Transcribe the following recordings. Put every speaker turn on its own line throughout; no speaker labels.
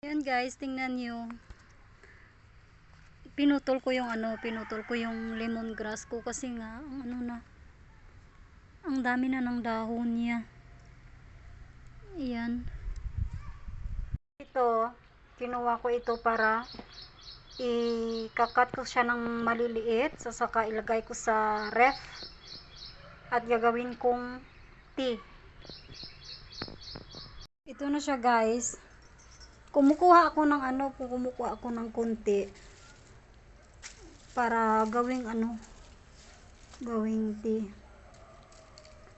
Ayan guys, tingnan nyo. Pinutol ko yung lemongrass ko kasi nga, ang dami na ng dahon niya. Ayan. Ito, kinuha ko ito para ikakat ko siya ng maliliit. Saka ilagay ko sa ref at gagawin kong tea. Ito na siya guys. Kumukuha ako ng konti para gawing tea.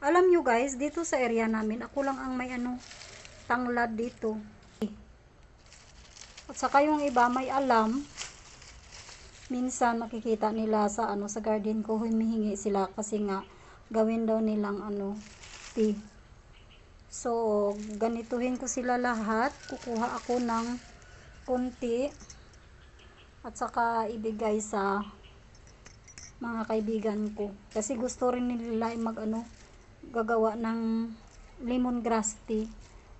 Alam nyo guys, dito sa area namin, ako lang ang may tanglad dito. At saka yung iba may alam, minsan makikita nila sa sa garden ko, humihingi sila kasi nga gawin daw nilang tea. So, ganituhin ko sila lahat. Kukuha ako ng konti at saka ibigay sa mga kaibigan ko. Kasi gusto rin nila gagawa ng lemongrass tea.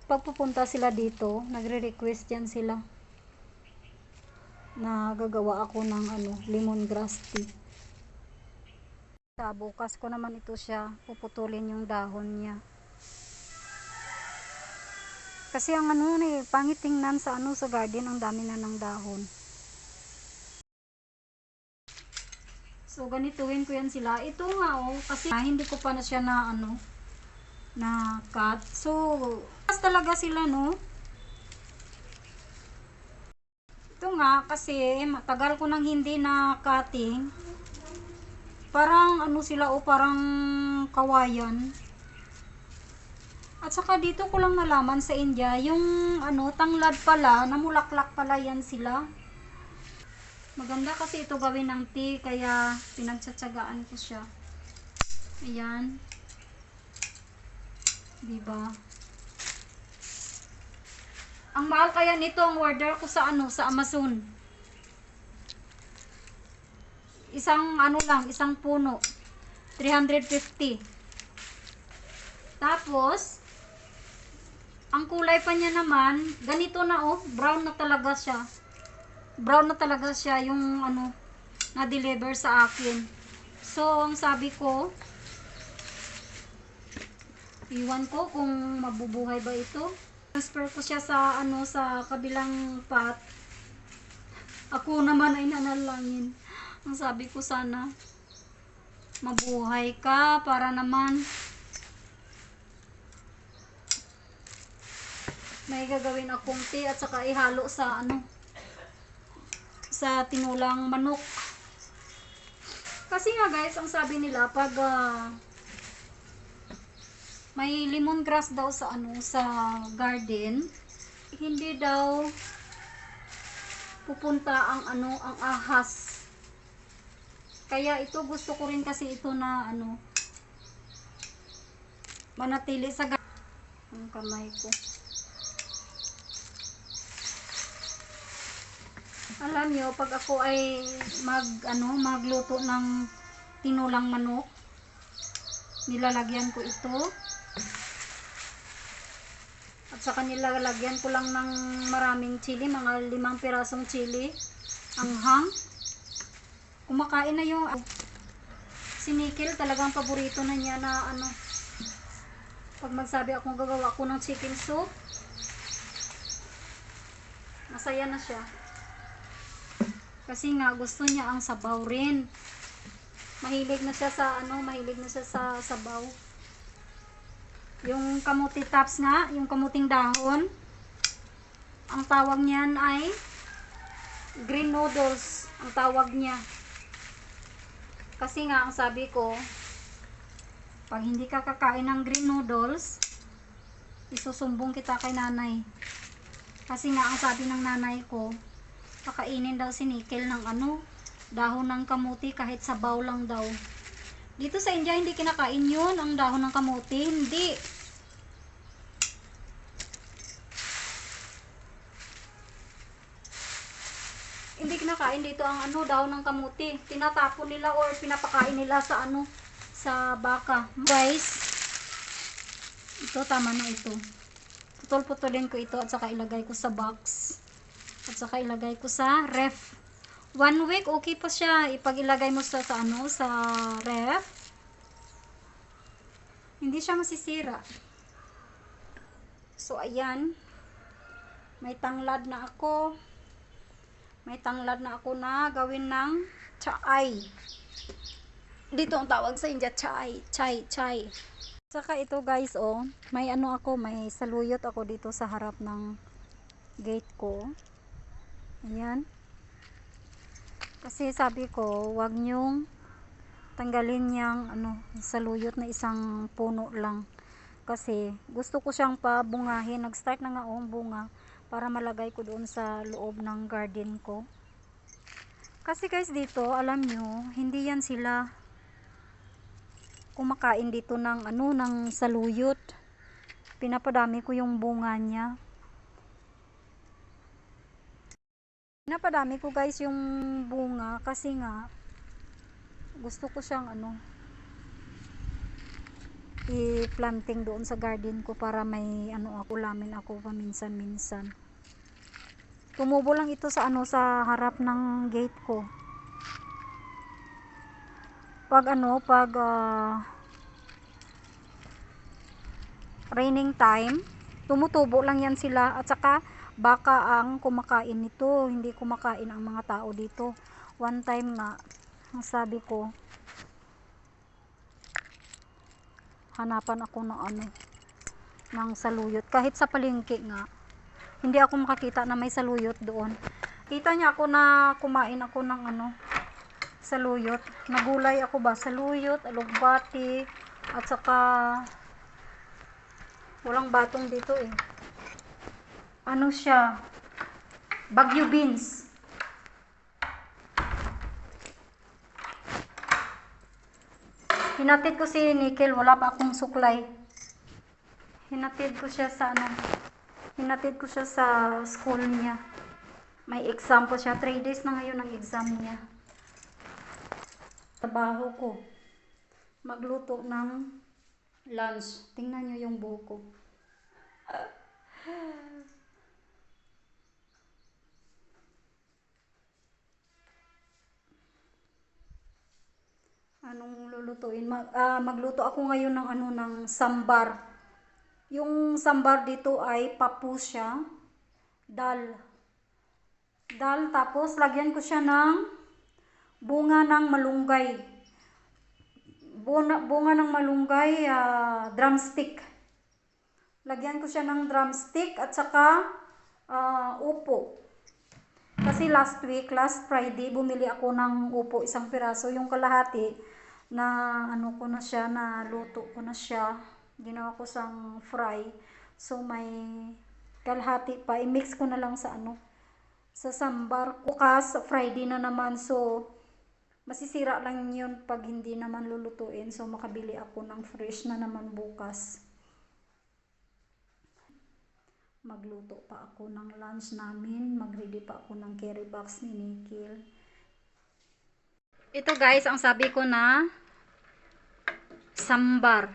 Pag pupunta sila dito, nagre-request yan sila na gagawa ako ng lemongrass tea. Sa bukas ko naman ito siya puputulin yung dahon niya. Kasi ang pangit tingnan sa sa garden, ang dami na ng dahon. So ganituhin ko yan sila. Ito nga kasi hindi ko pa na siya na cut. So pas talaga sila Ito nga kasi matagal ko nang hindi na cutting. Parang sila parang kawayan. At saka dito ko lang nalaman sa India, yung tanglad pala, namulaklak pala yan sila. Maganda kasi ito gawin ng tea, kaya pinagtsatsagaan ko siya. Ayan. Diba? Ang mahal kaya nito, ang order ko sa sa Amazon. Isang puno. 350. Tapos, ang kulay pa niya naman, ganito na brown na talaga siya. Brown na talaga siya yung na-deliver sa akin. So, ang sabi ko, iwan ko kung mabubuhay ba ito. Transfer ko siya sa sa kabilang pot. Ako naman ay nanalangin. Ang sabi ko, sana mabuhay ka para naman may gagawin akong tea at saka ihalo sa sa tinulang manok. Kasi nga guys, ang sabi nila pag may lemongrass daw sa sa garden, hindi daw pupunta ang ang ahas. Kaya ito gusto ko rin kasi ito na manatili sa garden. Ang kamay ko. Alam nyo, pag ako ay magluto ng tinulang manok, nilalagyan ko ito. At saka nilalagyan ko lang ng maraming chili, mga 5 pirasong chili. Anghang. Kumakain na yung si Nikil, talagang paborito na niya na pag magsabi akong gagawa ko ng chicken soup, masaya na siya. Kasi nga gusto niya ang sabaw rin. Mahilig na siya sa sabaw. Yung kamuti tops nga, yung kamuting dahon, ang tawag niyan ay green noodles, ang tawag niya. Kasi nga ang sabi ko, pag hindi ka kakain ng green noodles, isusumbong kita kay nanay. Kasi nga ang sabi ng nanay ko, pakainin daw si Nikil ng dahon ng kamuti kahit sabaw lang daw. Dito sa India hindi kinakain yun, ang dahon ng kamuti, hindi. Hindi kinakain dito ang dahon ng kamuti. Tinatapon nila or pinapakain nila sa sa baka. Guys, ito tama na ito. Putol-putulin ko ito at saka ilagay ko sa box. At saka ilagay ko sa ref. 1 week okay pa siya. Ipag ilagay mo sa ano, sa ref, hindi siya masisira. So ayan, may tanglad na ako. May tanglad na ako na gawin ng chai. Dito ang tawag sa India, chai. Saka ito guys, oh, may ano ako, may saluyot ako dito sa harap ng gate ko. Ayan. Kasi sabi ko, wag nyong tanggalin yang ano, saluyot na isang puno lang. Kasi gusto ko siyang pabungahin. Nag-start na nga ang bunga para malagay ko doon sa loob ng garden ko. Kasi guys dito, alam nyo, hindi yan sila kumakain dito ng ano, ng saluyot. Pinapadami ko yung bunga niya. Pinapadami ko guys yung bunga kasi nga gusto ko siyang ano, i-planting doon sa garden ko para may ano ako, ulamin ako paminsan-minsan. Tumubo lang ito sa ano, sa harap ng gate ko. Pag ano, pag raining time, tumutubo lang yan sila. At saka baka ang kumakain nito, hindi kumakain ang mga tao dito. One time nga, ang sabi ko, hanapan ako ng ano, ng saluyot. Kahit sa palengke nga, hindi ako makakita na may saluyot doon. Kita niya ako na kumain ako ng ano, saluyot. Nagulay ako ba? Saluyot, alugbati, at saka walang batong dito eh. Ano siya? Bagyo beans. Hinatid ko si Nickel, wala pa akong suklay. Hinatid ko siya sa ano, hinatid ko siya sa school niya. May exam po siya, 3 days na ngayon ang exam niya. Trabaho ko, magluto ng lunch. Tingnan nyo yung buhok ko. Anong lulutuin? Magluto ako ngayon ng ano, ng sambar. Yung sambar dito ay papu siya, dal, tapos lagyan ko siya ng bunga ng malunggay. Bunga ng malunggay, drumstick. Lagyan ko siya ng drumstick at saka upo. Kasi last Friday, bumili ako ng upo, isang piraso. Yung kalahati, na ano ko na siya, na luto ko na siya. Ginawa ko sang fry. So, may kalahati pa. I-mix ko na lang sa ano, sa sambar. Bukas, Friday na naman. So, masisira lang yun pag hindi naman lulutuin. So, makabili ako ng fresh na naman bukas. Magluto pa ako ng lunch namin. Mag-ready pa ako ng carry box ni Nickel. Ito guys, ang sabi ko na sambar.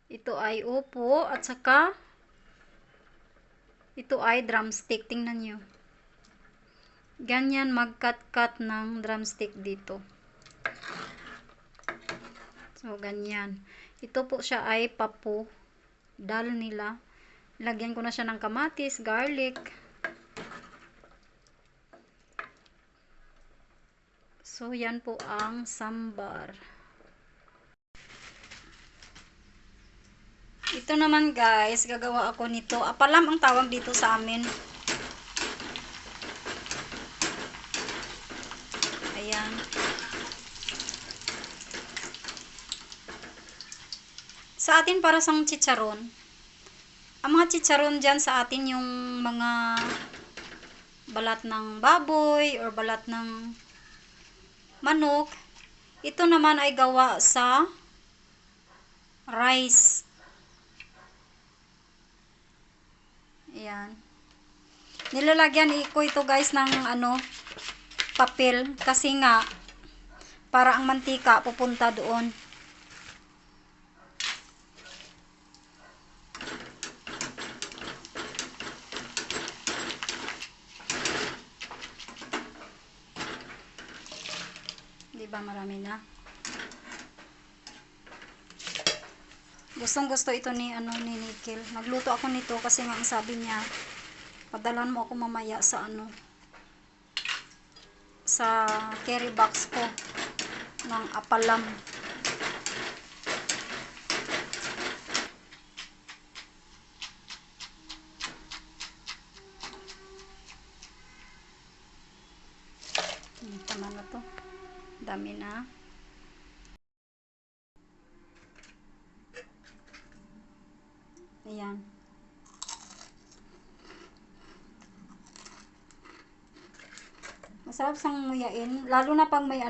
Ito ay upo at saka ito ay drumstick. Tingnan nyo. Ganyan mag-cut-cut ng drumstick dito. So, ganyan. Ito po siya ay papu. Dal nila. Lagyan ko na siya ng kamatis, garlic. So, yan po ang sambar. Ito naman guys, gagawa ako nito. Apalam ang tawag dito sa amin. Ayan. Sa atin para sang chicharon. Ang mga chicharon dyan sa atin yung mga balat ng baboy or balat ng manok. Ito naman ay gawa sa rice. Ayan. Nilalagyan ko ito guys ng ano, papel. Kasi nga, para ang mantika pupunta doon. Diba marami na? Gustong gusto ito ni ni Nickel. Nagluto ako nito kasi nga ang sabi niya, padalan mo ako mamaya sa sa carry box ko ng apalam. Tama na to. Dami na. Ayan. Masarap sang nguyain. Lalo na pag may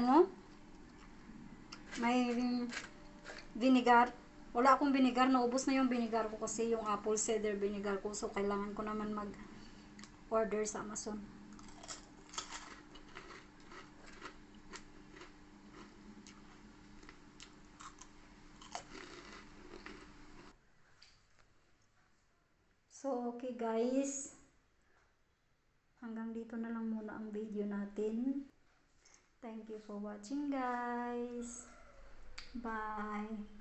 may vinegar. Wala akong vinegar. Naubos na yung vinegar ko kasi yung apple cider vinegar ko. So, kailangan ko naman mag-order sa Amazon. So, okay guys. Hanggang dito na lang muna ang video natin. Thank you for watching guys. Bye.